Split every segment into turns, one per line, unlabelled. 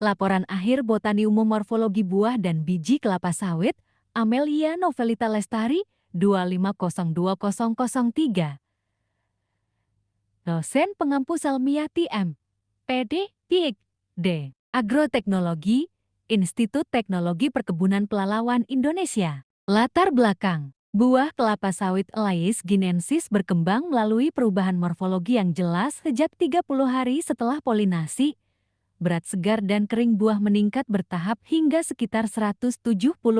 Laporan akhir Botani Umum Morfologi Buah dan Biji Kelapa Sawit, Amelia Novelita Lestari, 25020003. Dosen Pengampu Salmiati M. PD, PIK, D. Agroteknologi, Institut Teknologi Perkebunan Pelalawan Indonesia. Latar belakang. Buah kelapa sawit Elais guinensis berkembang melalui perubahan morfologi yang jelas sejak 30 hari setelah polinasi. Berat segar dan kering buah meningkat bertahap hingga sekitar 170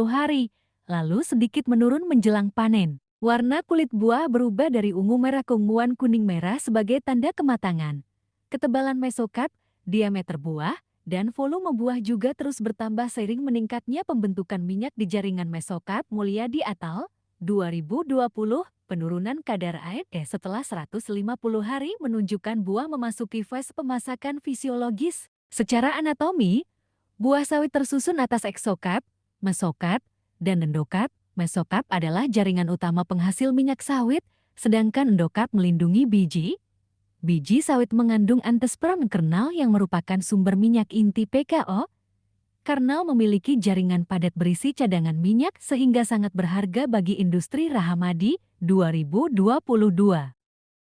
hari, lalu sedikit menurun menjelang panen. Warna kulit buah berubah dari ungu merah ke unguan kuning merah sebagai tanda kematangan. Ketebalan mesokarp, diameter buah, dan volume buah juga terus bertambah seiring meningkatnya pembentukan minyak di jaringan mesokarp Mulyadi et al. 2020, penurunan kadar AED setelah 150 hari menunjukkan buah memasuki fase pemasakan fisiologis. Secara anatomi, buah sawit tersusun atas eksokarp, mesokarp, dan endokarp. Mesokarp adalah jaringan utama penghasil minyak sawit, sedangkan endokarp melindungi biji. Biji sawit mengandung endosperm kernel yang merupakan sumber minyak inti PKO. Kernel memiliki jaringan padat berisi cadangan minyak sehingga sangat berharga bagi industri Rahamadi 2022.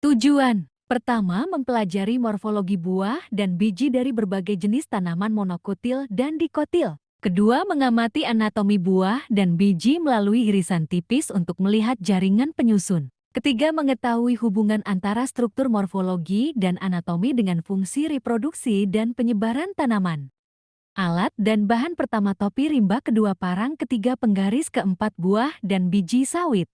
Tujuan pertama, mempelajari morfologi buah dan biji dari berbagai jenis tanaman monokotil dan dikotil. Kedua, mengamati anatomi buah dan biji melalui irisan tipis untuk melihat jaringan penyusun. Ketiga, mengetahui hubungan antara struktur morfologi dan anatomi dengan fungsi reproduksi dan penyebaran tanaman. Alat dan bahan pertama topi rimba, kedua parang, ketiga penggaris, keempat buah dan biji sawit.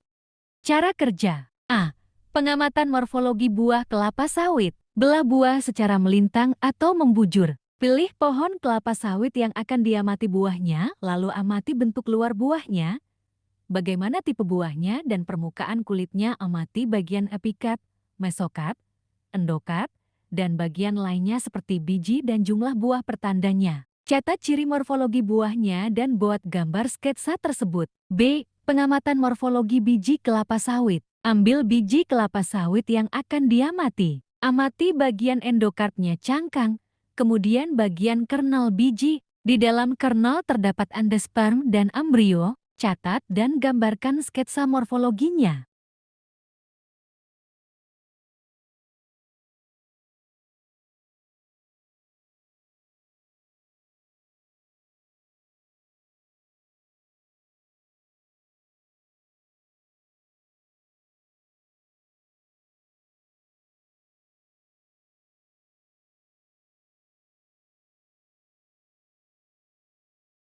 Cara kerja. A. Pengamatan morfologi buah kelapa sawit. Belah buah secara melintang atau membujur. Pilih pohon kelapa sawit yang akan diamati buahnya, lalu amati bentuk luar buahnya. Bagaimana tipe buahnya dan permukaan kulitnya, amati bagian epikarp, mesokarp, endokarp, dan bagian lainnya seperti biji dan jumlah buah pertandanya. Catat ciri morfologi buahnya dan buat gambar sketsa tersebut. B. Pengamatan morfologi biji kelapa sawit. Ambil biji kelapa sawit yang akan diamati. Amati bagian endokarpnya, cangkang, kemudian bagian kernel biji. Di dalam kernel terdapat endosperm dan embrio. Catat dan gambarkan sketsa morfologinya.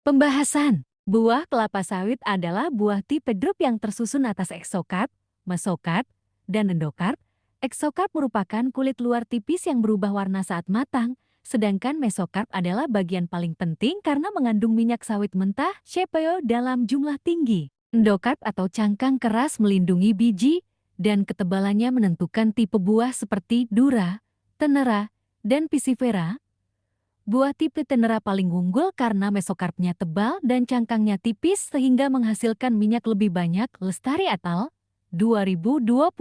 Pembahasan. Buah kelapa sawit adalah buah tipe drup yang tersusun atas eksokarp, mesokarp, dan endokarp. Eksokarp merupakan kulit luar tipis yang berubah warna saat matang, sedangkan mesokarp adalah bagian paling penting karena mengandung minyak sawit mentah (CPO) dalam jumlah tinggi. Endokarp atau cangkang keras melindungi biji, dan ketebalannya menentukan tipe buah seperti Dura, Tenera, dan Piscifera. Buah tipe Tenera paling unggul karena mesokarpnya tebal dan cangkangnya tipis sehingga menghasilkan minyak lebih banyak. Lestari et al. 2022.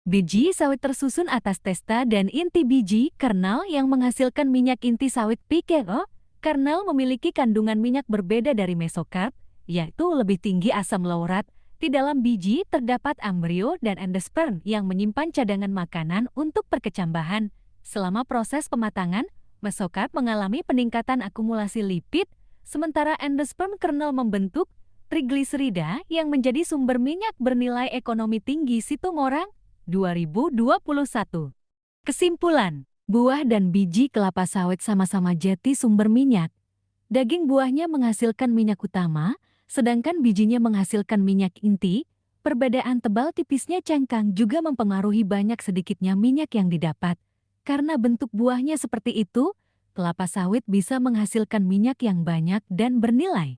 Biji sawit tersusun atas testa dan inti biji, kernel yang menghasilkan minyak inti sawit PKO. Kernel memiliki kandungan minyak berbeda dari mesokarp, yaitu lebih tinggi asam laurat. Di dalam biji terdapat embrio dan endosperm yang menyimpan cadangan makanan untuk perkecambahan. Selama proses pematangan, mesokarp mengalami peningkatan akumulasi lipid, sementara endosperm kernel membentuk trigliserida yang menjadi sumber minyak bernilai ekonomi tinggi. Situng Orang, 2021. Kesimpulan, buah dan biji kelapa sawit sama-sama jadi sumber minyak. Daging buahnya menghasilkan minyak utama, sedangkan bijinya menghasilkan minyak inti. Perbedaan tebal tipisnya cangkang juga mempengaruhi banyak sedikitnya minyak yang didapat. Karena bentuk buahnya seperti itu, kelapa sawit bisa menghasilkan minyak yang banyak dan bernilai.